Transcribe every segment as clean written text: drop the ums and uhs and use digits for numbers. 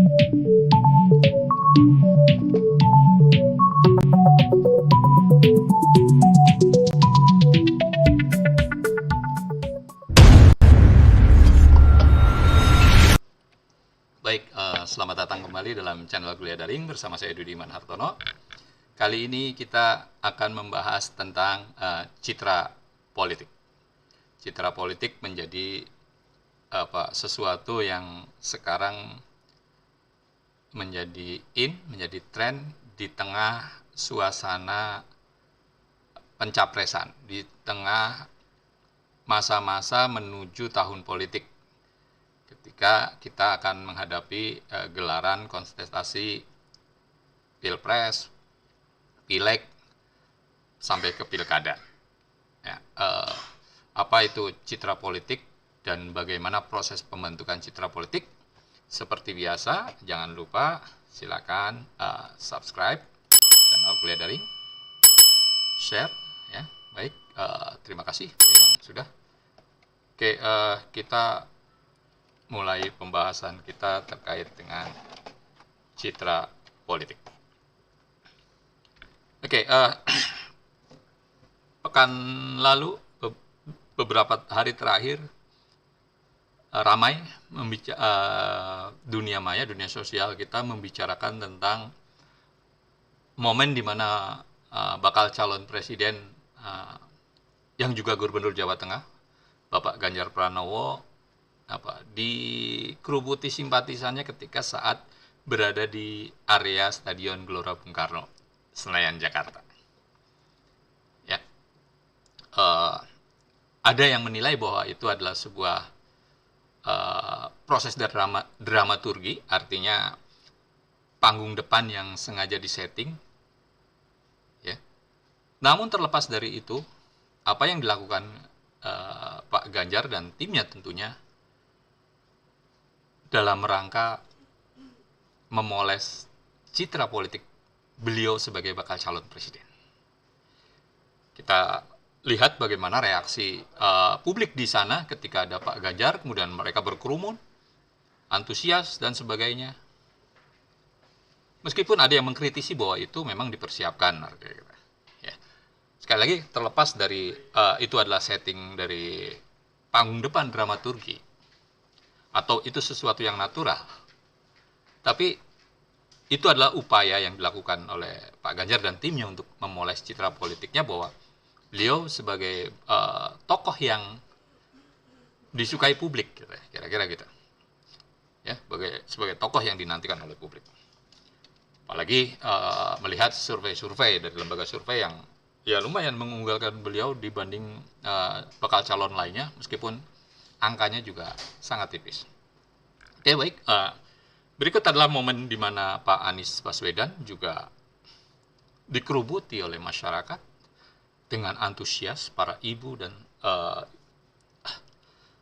Baik, selamat datang kembali dalam channel Kuliah Daring bersama saya Dudiman Hartono. Kali ini kita akan membahas tentang citra politik. Citra politik menjadi sesuatu yang sekarang menjadi menjadi tren di tengah suasana pencapresan, di tengah masa-masa menuju tahun politik. Ketika kita akan menghadapi gelaran kontestasi pilpres, pileg, sampai ke pilkada. Ya, apa itu citra politik dan bagaimana proses pembentukan citra politik? Seperti biasa, jangan lupa silakan subscribe channel Kuliah Daring, share, ya. Baik, terima kasih yang sudah. Oke, kita mulai pembahasan kita terkait dengan citra politik. Oke, pekan lalu beberapa hari terakhir ramai dunia maya, dunia sosial kita membicarakan tentang momen di mana bakal calon presiden yang juga Gubernur Jawa Tengah, Bapak Ganjar Pranowo, dikerubuti simpatisannya ketika saat berada di area Stadion Gelora Bung Karno, Senayan, Jakarta. Ya, ada yang menilai bahwa itu adalah sebuah proses dramaturgi, artinya panggung depan yang sengaja disetting. Ya. Namun terlepas dari itu, apa yang dilakukan Pak Ganjar dan timnya tentunya dalam rangka memoles citra politik beliau sebagai bakal calon presiden. Kita lihat bagaimana reaksi publik di sana ketika ada Pak Ganjar, kemudian mereka berkerumun, antusias dan sebagainya. Meskipun ada yang mengkritisi bahwa itu memang dipersiapkan. Ya. Sekali lagi, terlepas dari itu adalah setting dari panggung depan dramaturgi, atau itu sesuatu yang natural. Tapi itu adalah upaya yang dilakukan oleh Pak Ganjar dan timnya untuk memoles citra politiknya bahwa beliau sebagai tokoh yang disukai publik, kira-kira gitu. Ya, sebagai tokoh yang dinantikan oleh publik. Apalagi melihat survei-survei dari lembaga survei yang ya lumayan mengunggulkan beliau dibanding bakal calon lainnya, meskipun angkanya juga sangat tipis. Oke, baik. Berikut adalah momen di mana Pak Anies Baswedan juga dikerubuti oleh masyarakat dengan antusias para ibu dan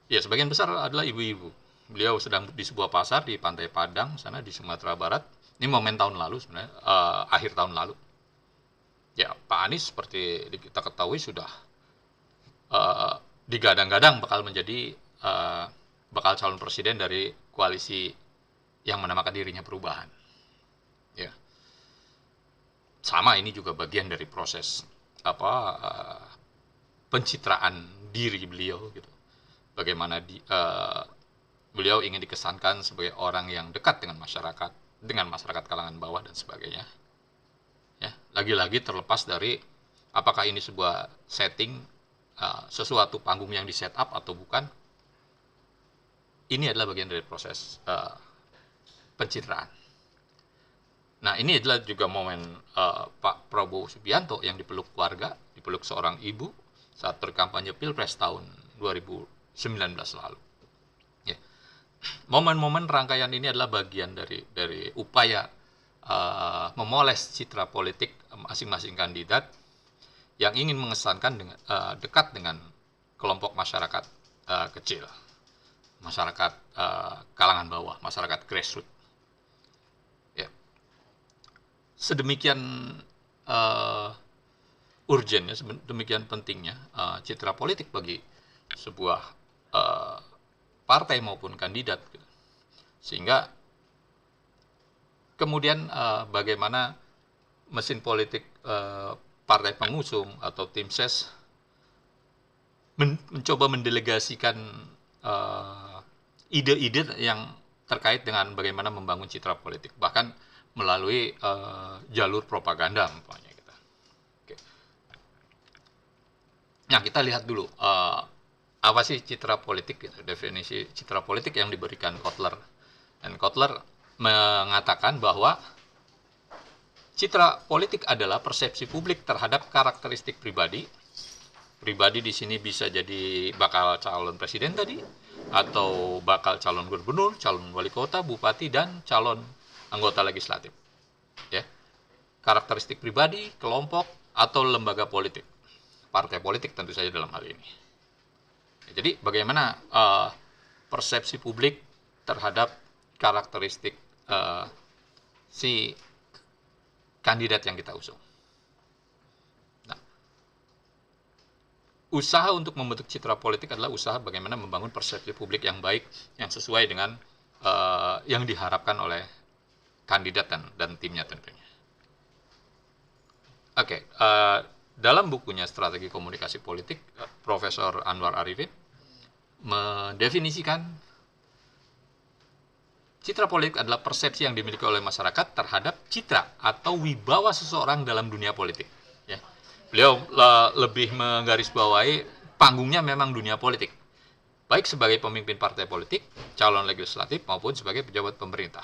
ya sebagian besar adalah ibu-ibu. Beliau sedang di sebuah pasar di Pantai Padang sana di Sumatera Barat. Ini momen tahun lalu sebenarnya, akhir tahun lalu. Ya, Pak Anies seperti kita ketahui sudah digadang-gadang bakal menjadi bakal calon presiden dari koalisi yang menamakan dirinya Perubahan. Ya. Sama, ini juga bagian dari proses pencitraan diri beliau gitu. Bagaimana beliau ingin dikesankan sebagai orang yang dekat dengan masyarakat kalangan bawah dan sebagainya. Ya, lagi-lagi terlepas dari apakah ini sebuah setting, sesuatu panggung yang di set up atau bukan, ini adalah bagian dari proses pencitraan. Nah, ini adalah juga momen Pak Prabowo Subianto yang dipeluk keluarga, dipeluk seorang ibu saat berkampanye Pilpres tahun 2019 lalu. Ya. Momen-momen rangkaian ini adalah bagian dari upaya memoles citra politik masing-masing kandidat yang ingin mengesankan dekat dengan kelompok masyarakat kecil, masyarakat kalangan bawah, masyarakat grassroots. Ya. Sedemikian urgennya, demikian pentingnya citra politik bagi sebuah partai maupun kandidat, gitu. Sehingga kemudian bagaimana mesin politik partai pengusung atau tim ses mencoba mendelegasikan ide-ide yang terkait dengan bagaimana membangun citra politik, bahkan melalui jalur propaganda umpamanya gitu. Oke. Nah, kita lihat dulu apa sih citra politik gitu, definisi citra politik yang diberikan Kotler. Dan Kotler mengatakan bahwa citra politik adalah persepsi publik terhadap karakteristik pribadi. Pribadi di sini bisa jadi bakal calon presiden tadi, atau bakal calon gubernur, calon wali kota, bupati, dan calon anggota legislatif. Ya, karakteristik pribadi, kelompok, atau lembaga politik, partai politik tentu saja dalam hal ini. Jadi bagaimana persepsi publik terhadap karakteristik si kandidat yang kita usung. Usaha untuk membentuk citra politik adalah usaha bagaimana membangun persepsi publik yang baik, yang sesuai dengan yang diharapkan oleh kandidat dan timnya tentunya. Oke, dalam bukunya Strategi Komunikasi Politik, Profesor Anwar Arifin mendefinisikan citra politik adalah persepsi yang dimiliki oleh masyarakat terhadap citra atau wibawa seseorang dalam dunia politik. Ya. Beliau lebih menggarisbawahi panggungnya memang dunia politik, baik sebagai pemimpin partai politik, calon legislatif, maupun sebagai pejabat pemerintah.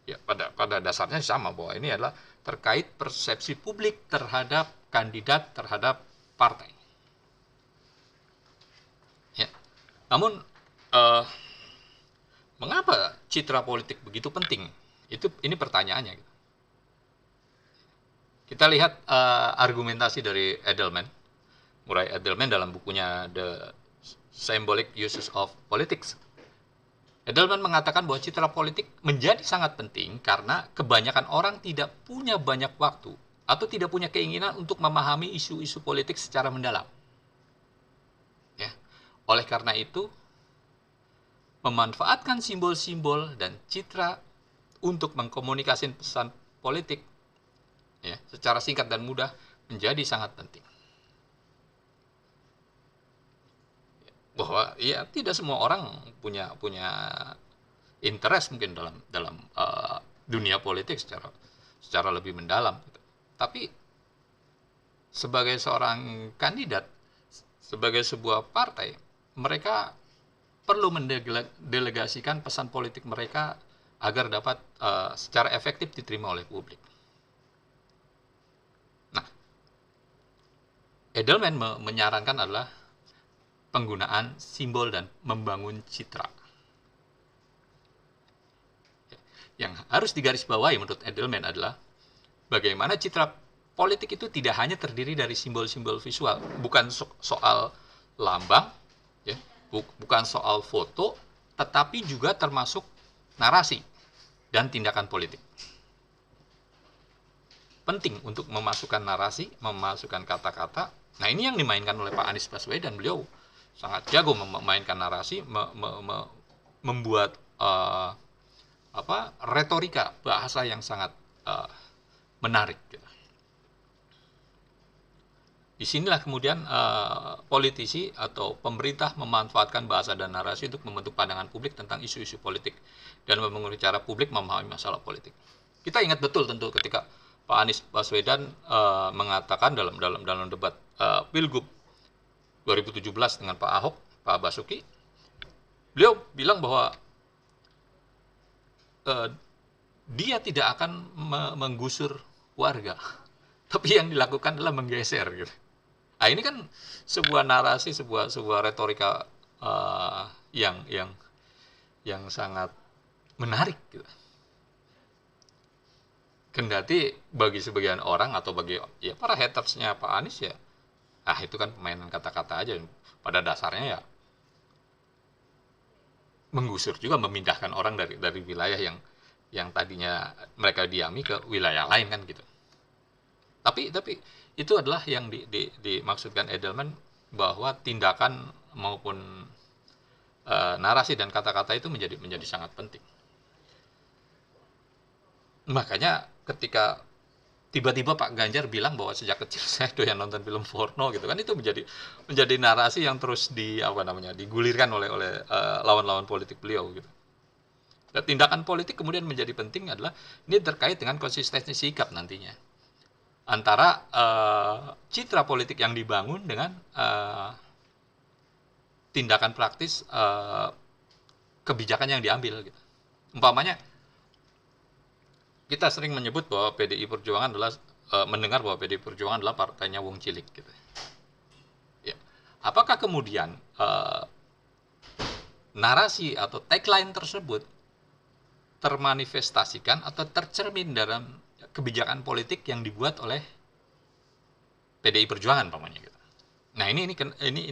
Ya, pada dasarnya sama bahwa ini adalah terkait persepsi publik terhadap kandidat, terhadap partai. Ya. Namun mengapa citra politik begitu penting? Ini pertanyaannya. Kita lihat argumentasi dari Edelman, Murray Edelman dalam bukunya The Symbolic Uses of Politics. Edelman mengatakan bahwa citra politik menjadi sangat penting karena kebanyakan orang tidak punya banyak waktu atau tidak punya keinginan untuk memahami isu-isu politik secara mendalam. Ya. Oleh karena itu, memanfaatkan simbol-simbol dan citra untuk mengkomunikasikan pesan politik ya, secara singkat dan mudah menjadi sangat penting. Bahwa ya tidak semua orang punya interest mungkin dalam dunia politik secara lebih mendalam. Tapi sebagai seorang kandidat, sebagai sebuah partai, mereka perlu mendelegasikan pesan politik mereka agar dapat secara efektif diterima oleh publik. Nah, Edelman menyarankan adalah penggunaan simbol dan membangun citra. Yang harus digarisbawahi menurut Edelman adalah bagaimana citra politik itu tidak hanya terdiri dari simbol-simbol visual, bukan soal lambang, ya, bukan soal foto, tetapi juga termasuk narasi dan tindakan politik. Penting untuk memasukkan narasi, memasukkan kata-kata. Nah, ini yang dimainkan oleh Pak Anies Baswedan. Beliau sangat jago memainkan narasi, membuat retorika bahasa yang sangat menarik. Disinilah kemudian politisi atau pemerintah memanfaatkan bahasa dan narasi untuk membentuk pandangan publik tentang isu-isu politik dan membangun cara publik memahami masalah politik. Kita ingat betul tentu ketika Pak Anies Baswedan mengatakan dalam debat Pilgub 2017 dengan Pak Ahok, Pak Basuki, beliau bilang bahwa dia tidak akan menggusur warga, tapi yang dilakukan adalah menggeser gitu. Nah, ini kan sebuah narasi, sebuah retorika yang sangat menarik gitu. Kendati bagi sebagian orang atau bagi ya para hatersnya Pak Anies ya, itu kan permainan kata-kata aja. Pada dasarnya ya menggusur juga, memindahkan orang dari wilayah yang tadinya mereka diami ke wilayah lain kan gitu. Tapi itu adalah yang dimaksudkan Edelman, bahwa tindakan maupun narasi dan kata-kata itu menjadi sangat penting. Makanya ketika tiba-tiba Pak Ganjar bilang bahwa sejak kecil saya doyan nonton film porno gitu kan, itu menjadi narasi yang terus digulirkan oleh lawan-lawan politik beliau gitu. Dan tindakan politik kemudian menjadi penting adalah ini terkait dengan konsistensi sikap nantinya antara citra politik yang dibangun dengan tindakan praktis kebijakan yang diambil gitu. Umpamanya kita sering menyebut bahwa PDI Perjuangan adalah mendengar bahwa PDI Perjuangan adalah partainya Wong Cilik gitu. Ya. Apakah kemudian narasi atau tagline tersebut termanifestasikan atau tercermin dalam kebijakan politik yang dibuat oleh PDI Perjuangan umpamanya gitu. Nah, ini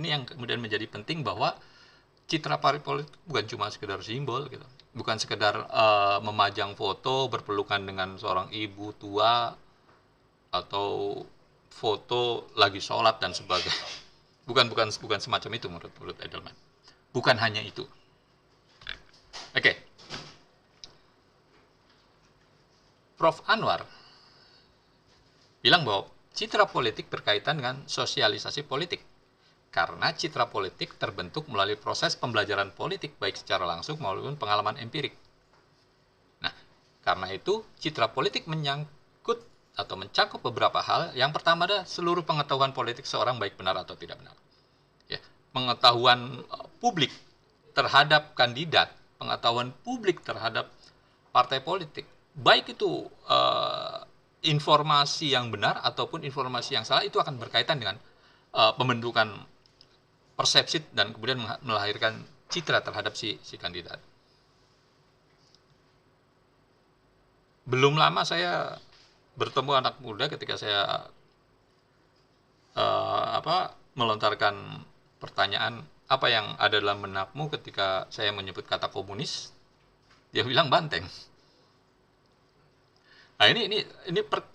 yang kemudian menjadi penting bahwa citra partai politik bukan cuma sekedar simbol gitu. Bukan sekedar memajang foto berpelukan dengan seorang ibu tua atau foto lagi sholat dan sebagainya. Bukan semacam itu menurut Edelman. Bukan hanya itu. Oke. Prof. Anwar bilang bahwa citra politik berkaitan dengan sosialisasi politik. Karena citra politik terbentuk melalui proses pembelajaran politik baik secara langsung maupun pengalaman empirik. Nah, karena itu citra politik menyangkut atau mencakup beberapa hal. Yang pertama adalah seluruh pengetahuan politik seorang baik benar atau tidak benar. Ya, pengetahuan publik terhadap kandidat, pengetahuan publik terhadap partai politik, baik itu informasi yang benar ataupun informasi yang salah, itu akan berkaitan dengan pembentukan persepsi dan kemudian melahirkan citra terhadap si kandidat. Belum lama saya bertemu anak muda ketika saya melontarkan pertanyaan, apa yang ada dalam benakmu ketika saya menyebut kata komunis? Dia bilang banteng. Nah, ini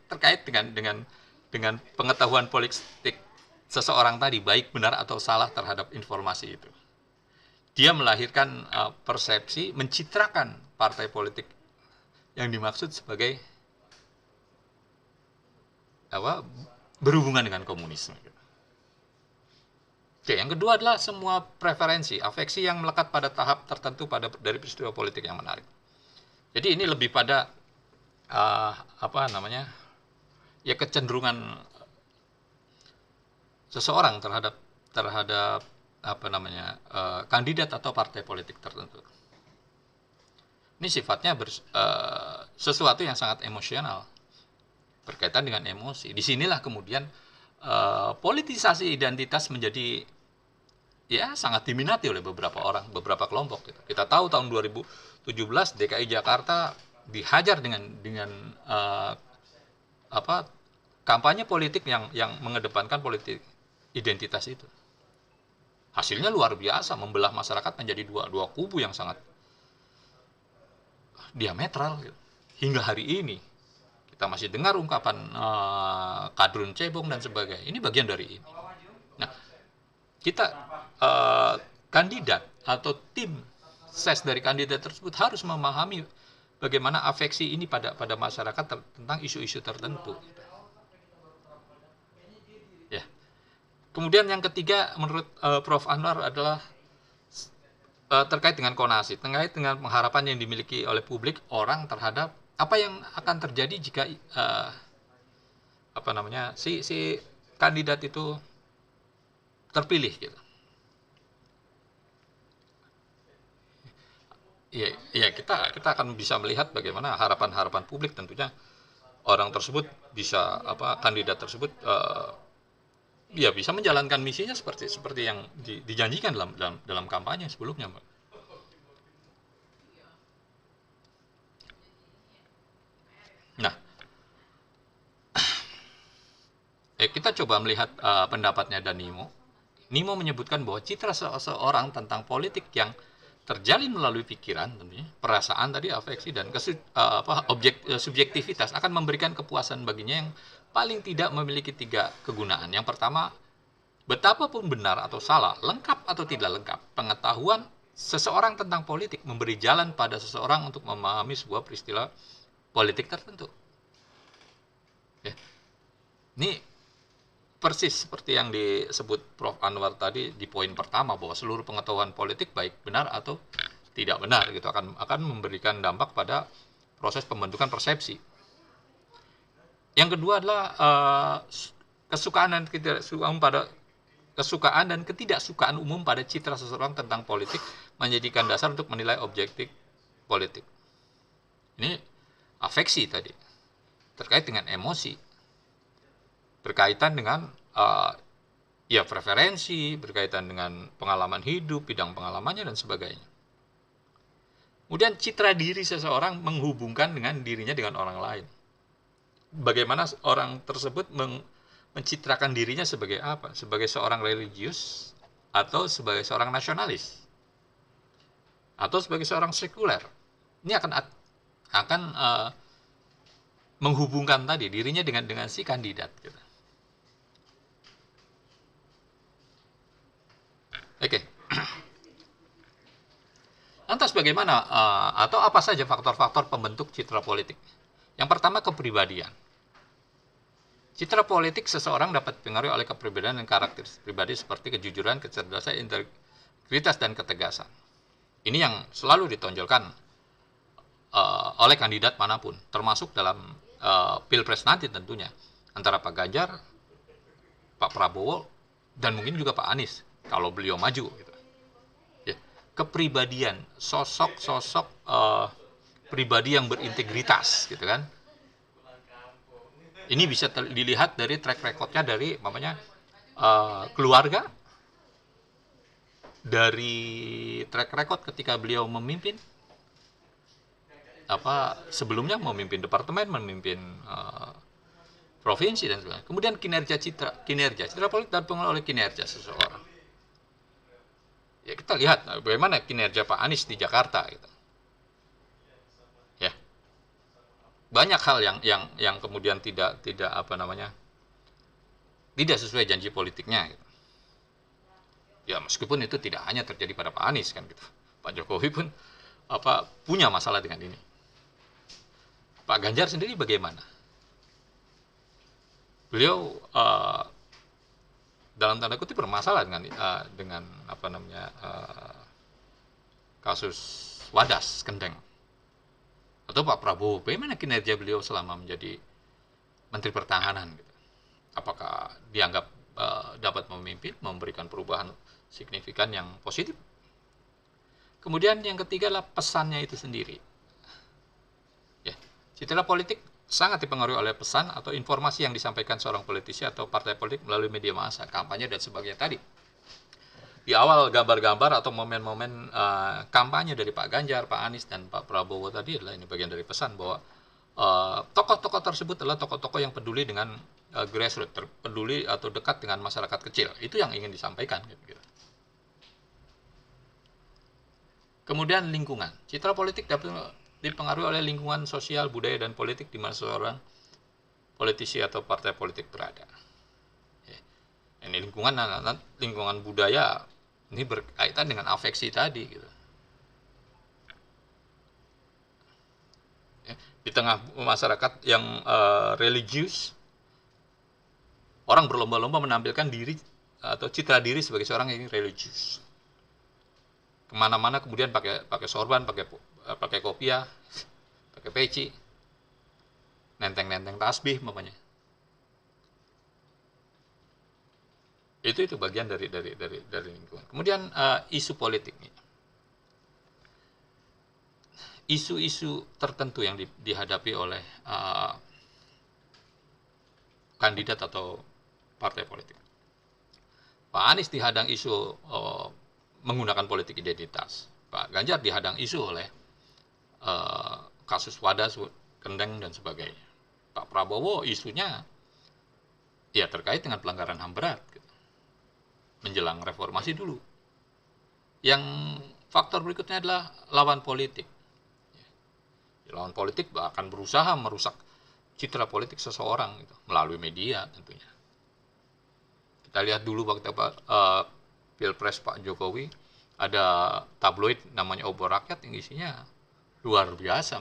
terkait dengan pengetahuan politik seseorang tadi, baik benar atau salah terhadap informasi itu. Dia melahirkan persepsi, mencitrakan partai politik yang dimaksud sebagai berhubungan dengan komunisme. Oke, yang kedua adalah semua preferensi, afeksi yang melekat pada tahap tertentu dari peristiwa politik yang menarik. Jadi ini lebih pada kecenderungan seseorang terhadap kandidat atau partai politik tertentu. Ini sifatnya sesuatu yang sangat emosional, berkaitan dengan emosi. Disinilah kemudian politisasi identitas menjadi sangat diminati oleh beberapa orang, beberapa kelompok. Gitu. Kita tahu tahun 2017 DKI Jakarta dihajar dengan kampanye politik yang mengedepankan politik identitas itu. Hasilnya luar biasa, membelah masyarakat menjadi dua kubu yang sangat diametral gitu. Hingga hari ini kita masih dengar ungkapan kadrun cebong dan sebagainya. Ini bagian dari ini. Nah, kita kandidat atau tim ses dari kandidat tersebut harus memahami bagaimana afeksi ini pada masyarakat tentang isu-isu tertentu. Kemudian yang ketiga menurut Prof. Anwar adalah terkait dengan konasi, terkait dengan pengharapan yang dimiliki oleh publik orang terhadap apa yang akan terjadi jika si kandidat itu terpilih gitu. Iya, kita akan bisa melihat bagaimana harapan-harapan publik, tentunya orang tersebut bisa kandidat tersebut bisa menjalankan misinya seperti yang dijanjikan dalam kampanye sebelumnya, Mbak. Nah, kita coba melihat pendapatnya Danimo. Nimo menyebutkan bahwa citra seseorang tentang politik yang terjalin melalui pikiran, tentunya perasaan tadi, afeksi dan subjektivitas akan memberikan kepuasan baginya yang paling tidak memiliki 3 kegunaan. Yang pertama, betapapun benar atau salah, lengkap atau tidak lengkap, pengetahuan seseorang tentang politik memberi jalan pada seseorang untuk memahami sebuah peristiwa politik tertentu. Ya. Ini persis seperti yang disebut Prof. Anwar tadi di poin pertama, bahwa seluruh pengetahuan politik baik benar atau tidak benar gitu akan memberikan dampak pada proses pembentukan persepsi. Yang kedua adalah kesukaan dan ketidaksukaan umum pada citra seseorang tentang politik menjadikan dasar untuk menilai objektif politik. Ini afeksi tadi, terkait dengan emosi, berkaitan dengan ya preferensi, berkaitan dengan pengalaman hidup, bidang pengalamannya dan sebagainya. Kemudian citra diri seseorang menghubungkan dengan dirinya dengan orang lain. Bagaimana orang tersebut mencitrakan dirinya sebagai apa? Sebagai seorang religius, atau sebagai seorang nasionalis, atau sebagai seorang sekuler. Ini akan menghubungkan tadi dirinya dengan si kandidat. Gitu. Oke. Lantas bagaimana atau apa saja faktor-faktor pembentuk citra politik? Yang pertama, kepribadian. Citra politik seseorang dapat dipengaruhi oleh kepribadian dan karakteristik pribadi seperti kejujuran, kecerdasan, integritas, dan ketegasan. Ini yang selalu ditonjolkan oleh kandidat manapun, termasuk dalam Pilpres nanti tentunya, antara Pak Ganjar, Pak Prabowo, dan mungkin juga Pak Anies kalau beliau maju. Gitu. Ya. Kepribadian, sosok pribadi yang berintegritas, gitu kan? Ini bisa dilihat dari track recordnya dari keluarga, dari track record ketika beliau memimpin, sebelumnya memimpin departemen, memimpin provinsi dan sebagainya. Kemudian kinerja politik dipengaruhi oleh kinerja seseorang. Ya, kita lihat bagaimana kinerja Pak Anies di Jakarta, gitu. Ya, banyak hal yang kemudian tidak sesuai janji politiknya. Gitu. Ya, meskipun itu tidak hanya terjadi pada Pak Anies kan, gitu. Pak Jokowi pun punya masalah dengan ini. Pak Ganjar sendiri bagaimana? Beliau dalam tanda kutip bermasalah dengan kasus Wadas Kendeng. Atau Pak Prabowo, bagaimana kinerja beliau selama menjadi Menteri Pertahanan? Gitu. Apakah dianggap dapat memimpin, memberikan perubahan signifikan yang positif? Kemudian yang ketiga adalah pesannya itu sendiri. Ya, citra politik sangat dipengaruhi oleh pesan atau informasi yang disampaikan seorang politisi atau partai politik melalui media massa, kampanye dan sebagainya tadi. Di awal gambar-gambar atau momen-momen kampanye dari Pak Ganjar, Pak Anies, dan Pak Prabowo tadi adalah ini bagian dari pesan bahwa tokoh-tokoh tersebut adalah tokoh-tokoh yang peduli dengan grassroots, peduli atau dekat dengan masyarakat kecil. Itu yang ingin disampaikan. Gitu. Kemudian lingkungan. Citra politik dapat dipengaruhi oleh lingkungan sosial, budaya, dan politik di mana seorang politisi atau partai politik berada. Ya. Ini lingkungan budaya ini berkaitan dengan afeksi tadi. Gitu. Ya. Di tengah masyarakat yang religius, orang berlomba-lomba menampilkan diri atau citra diri sebagai seorang yang religius. Kemana-mana kemudian pakai sorban, pakai kopiah, pakai peci, nenteng-nenteng tasbih umpamanya. Itu bagian dari lingkungan. Kemudian isu politik. Isu-isu tertentu yang dihadapi oleh kandidat atau partai politik. Pak Anies dihadang isu menggunakan politik identitas. Pak Ganjar dihadang isu oleh kasus Wadas, Kendeng, dan sebagainya. Pak Prabowo isunya ya terkait dengan pelanggaran HAM berat. Gitu. Menjelang reformasi dulu. Yang faktor berikutnya adalah lawan politik. Lawan politik akan berusaha merusak citra politik seseorang gitu, melalui media tentunya. Kita lihat dulu waktu Pilpres Pak Jokowi, ada tabloid namanya Obor Rakyat yang isinya luar biasa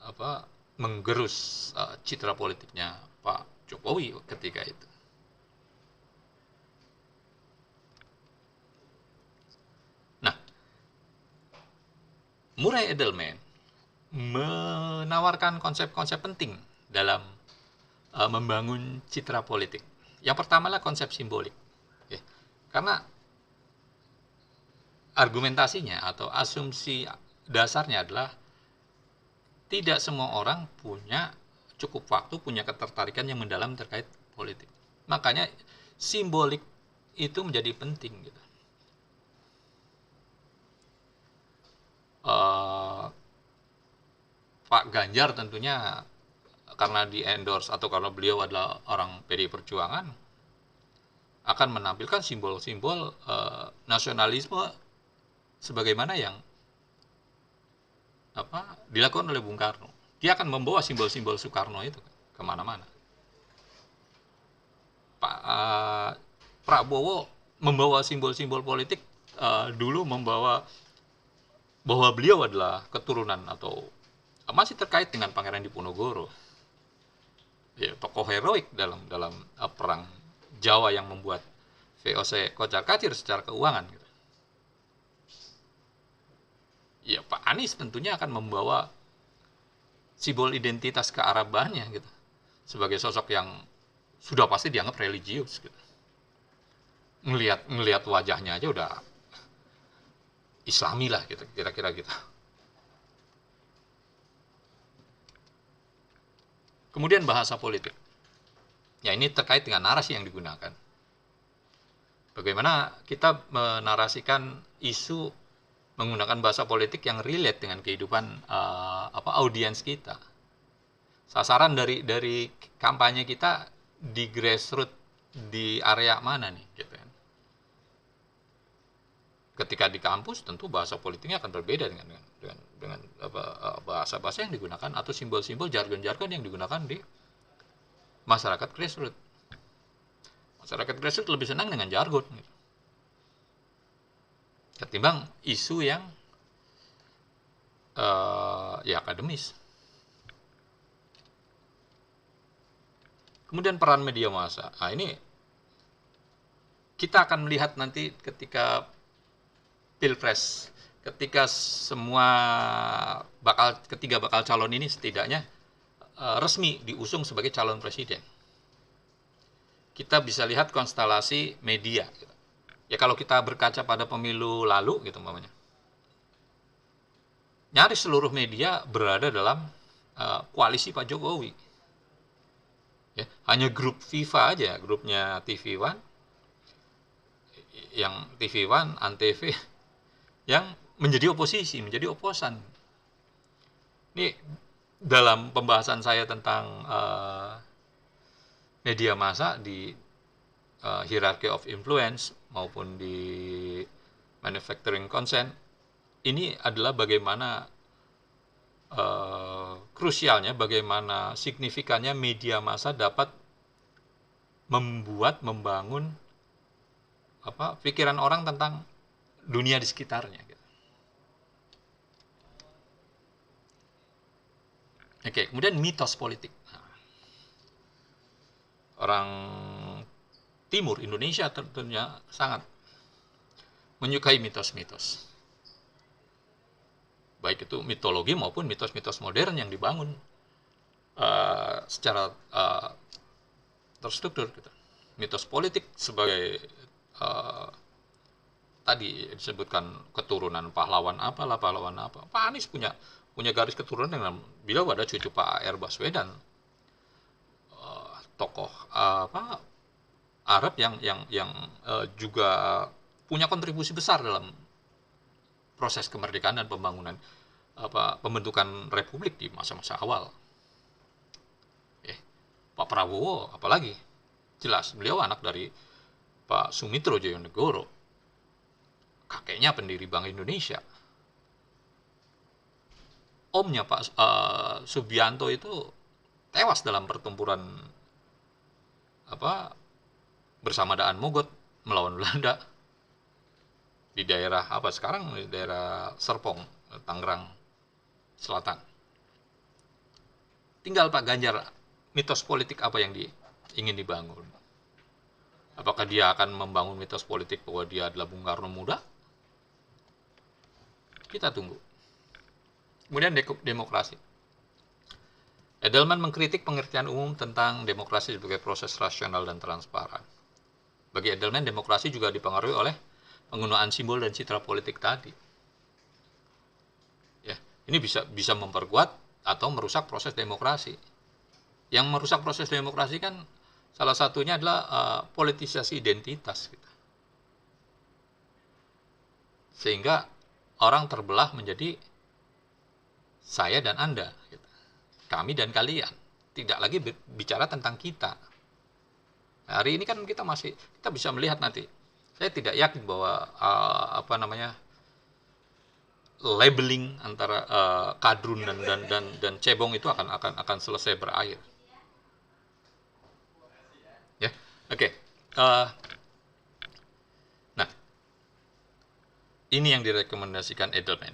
apa menggerus citra politiknya Pak Jokowi ketika itu. Nah, Murray Edelman menawarkan konsep-konsep penting dalam membangun citra politik. Yang pertama lah konsep simbolik. Ya. Karena argumentasinya atau asumsi dasarnya adalah tidak semua orang punya cukup waktu, punya ketertarikan yang mendalam terkait politik. Makanya simbolik itu menjadi penting gitu. Pak Ganjar tentunya karena di endorse atau karena beliau adalah orang PDI Perjuangan akan menampilkan simbol-simbol nasionalisme sebagaimana yang dilakukan oleh Bung Karno. Dia akan membawa simbol-simbol Soekarno itu kemana-mana. Pak Prabowo membawa simbol-simbol politik dulu membawa bahwa beliau adalah keturunan atau masih terkait dengan Pangeran Diponegoro, ya, tokoh heroik dalam perang Jawa yang membuat VOC kocar-kacir secara keuangan. Gitu. Ya, Pak Anies tentunya akan membawa simbol identitas kearabannya gitu, sebagai sosok yang sudah pasti dianggap religius. Gitu. Ngelihat wajahnya aja udah Islami lah, gitu, kira-kira gitu. Kemudian bahasa politik. Ya, ini terkait dengan narasi yang digunakan. Bagaimana kita menarasikan isu menggunakan bahasa politik yang relate dengan kehidupan audiens kita. Sasaran dari kampanye kita di grassroots di area mana nih, gitu kan. Ketika di kampus tentu bahasa politiknya akan berbeda dengan bahasa-bahasa yang digunakan atau simbol-simbol jargon-jargon yang digunakan di masyarakat grassroots. Masyarakat grassroots lebih senang dengan jargon gitu, ketimbang isu yang ya akademis. Kemudian peran media massa. Nah, ini kita akan melihat nanti ketika Pilpres, ketika ketiga bakal calon ini setidaknya resmi diusung sebagai calon presiden. Kita bisa lihat konstelasi media. Ya, kalau kita berkaca pada pemilu lalu gitu umpamanya, nyaris seluruh media berada dalam koalisi Pak Jokowi. Ya, hanya grup FIFA aja, grupnya TV One, yang TV One, Antv, yang menjadi oposisi, menjadi oposan. Ini dalam pembahasan saya tentang media massa di hierarchy of influence maupun di manufacturing consent, ini adalah bagaimana krusialnya, bagaimana signifikannya media massa dapat membangun pikiran orang tentang dunia di sekitarnya. Gitu. Oke, kemudian mitos politik. Orang Timur Indonesia tentunya sangat menyukai mitos-mitos. Baik itu mitologi maupun mitos-mitos modern yang dibangun secara terstruktur. Gitu. Mitos politik sebagai tadi disebutkan keturunan pahlawan apa. Pak Anies punya garis keturunan dengan beliau ada cucu Pak R. Baswedan, tokoh Arab yang juga punya kontribusi besar dalam proses kemerdekaan dan pembentukan republik di masa-masa awal. Pak Prabowo apalagi jelas beliau anak dari Pak Sumitro Joyonegoro, kakeknya pendiri Bank Indonesia. Omnya Pak Subianto itu tewas dalam pertempuran bersama Daan Mogot melawan Belanda di daerah sekarang di daerah Serpong, Tangerang Selatan. tinggal Pak Ganjar, mitos politik apa yang ingin dibangun. Apakah dia akan membangun mitos politik bahwa dia adalah Bung Karno muda? Kita tunggu. Kemudian demokrasi. Edelman mengkritik pengertian umum tentang demokrasi sebagai proses rasional dan transparan. Bagi Edelman, demokrasi juga dipengaruhi oleh penggunaan simbol dan citra politik tadi. Ya, ini bisa memperkuat atau merusak proses demokrasi. Yang merusak proses demokrasi kan salah satunya adalah politisasi identitas. Gitu. Sehingga orang terbelah menjadi saya dan Anda. Gitu. Kami dan kalian. Tidak lagi bicara tentang kita. Nah, hari ini kan kita bisa melihat nanti. Saya tidak yakin bahwa labeling antara kadrun dan cebong itu akan selesai berakhir. Ya, oke. Nah, ini yang direkomendasikan Edelman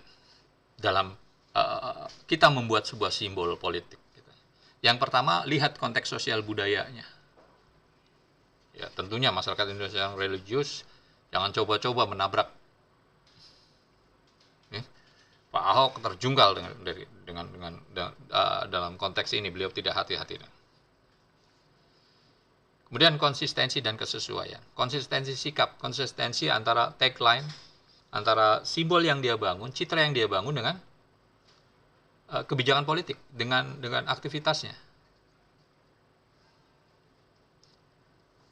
dalam kita membuat sebuah simbol politik. Gitu. Yang pertama, lihat konteks sosial budayanya. Ya, tentunya masyarakat Indonesia yang religius jangan coba-coba menabrak. Ya. Pak Ahok terjungkal dalam konteks ini, beliau tidak hati-hati. Kemudian konsistensi dan kesesuaian. Konsistensi sikap, konsistensi antara tagline, antara simbol yang dia bangun, citra yang dia bangun dengan kebijakan politik, dengan aktivitasnya.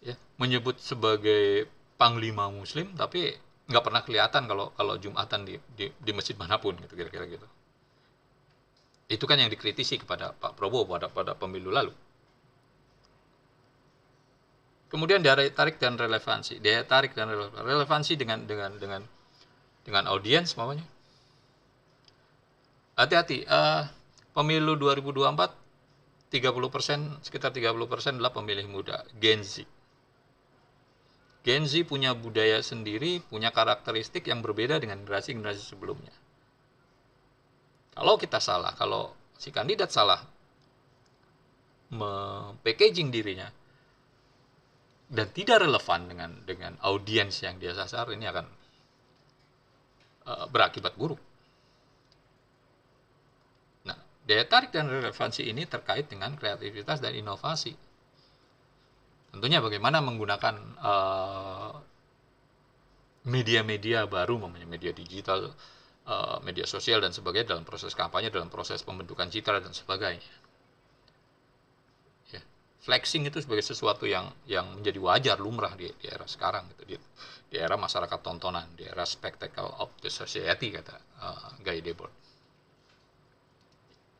Ya, menyebut sebagai panglima muslim tapi nggak pernah kelihatan kalau Jumatan di masjid manapun gitu, kira-kira gitu. Itu kan yang dikritisi kepada Pak Prabowo pada pemilu lalu. Kemudian daya tarik dan relevansi. Relevansi dengan audiens mamanya. Hati-hati, pemilu 2024 sekitar 30% adalah pemilih muda, Gen Z. Gen Z punya budaya sendiri, punya karakteristik yang berbeda dengan generasi-generasi sebelumnya. Kalau kita salah, kalau si kandidat salah packaging dirinya dan tidak relevan dengan audiens yang dia sasar, ini akan berakibat buruk. Nah, daya tarik dan relevansi ini terkait dengan kreativitas dan inovasi. Tentunya bagaimana menggunakan media-media baru, media digital, media sosial dan sebagainya dalam proses kampanye, dalam proses pembentukan citra dan sebagainya. Ya. Flexing itu sebagai sesuatu yang menjadi wajar, lumrah di era sekarang, gitu. Di era masyarakat tontonan, di era spectacle of the society, kata Guy Debord.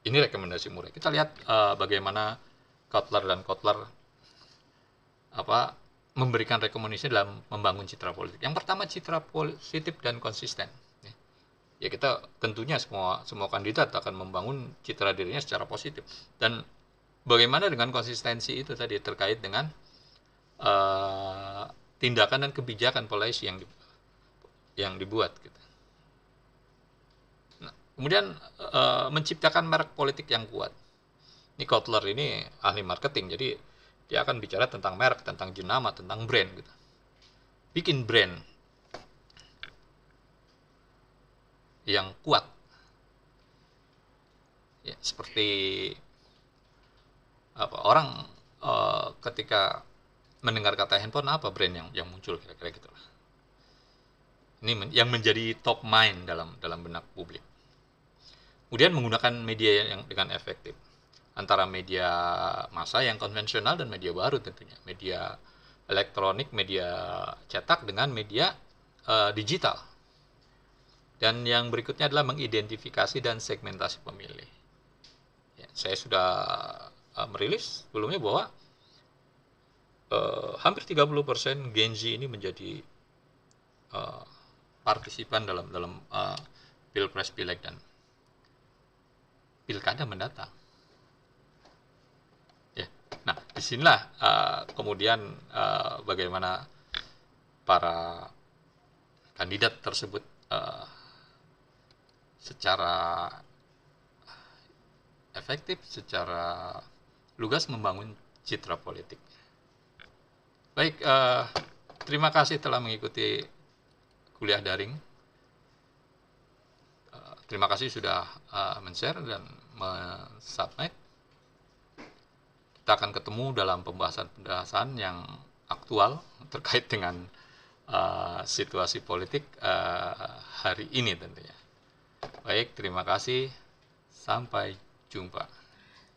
Ini rekomendasi murah. Kita lihat bagaimana Kotler memberikan rekomendasi dalam membangun citra politik. Yang pertama, citra positif dan konsisten. Ya, kita tentunya semua kandidat akan membangun citra dirinya secara positif. Dan bagaimana dengan konsistensi itu tadi terkait dengan tindakan dan kebijakan policy yang dibuat. Gitu. Nah, kemudian menciptakan merek politik yang kuat. Ini Kotler ini ahli marketing, jadi dia akan bicara tentang merek, tentang jenama, tentang brand. Gitu. Bikin brand yang kuat. Ya, seperti orang ketika mendengar kata handphone, apa brand yang muncul, kira-kira gitu. Ini yang menjadi top mind dalam benak publik. Kemudian menggunakan media yang dengan efektif. Antara media massa yang konvensional dan media baru tentunya. Media elektronik, media cetak dengan media digital. Dan yang berikutnya adalah mengidentifikasi dan segmentasi pemilih. Ya, saya sudah merilis sebelumnya bahwa hampir 30% Gen Z ini menjadi partisipan dalam pilpres, pileg, dan pilkada mendatang. Nah, disinilah kemudian bagaimana para kandidat tersebut secara efektif, secara lugas membangun citra politik. Baik, terima kasih telah mengikuti kuliah daring. Terima kasih sudah men-share dan men-submit. Kita akan ketemu dalam pembahasan-pembahasan yang aktual terkait dengan situasi politik hari ini tentunya. Baik, terima kasih. Sampai jumpa.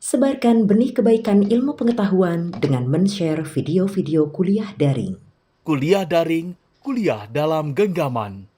Sebarkan benih kebaikan ilmu pengetahuan dengan men-share video-video kuliah daring. Kuliah daring, kuliah dalam genggaman.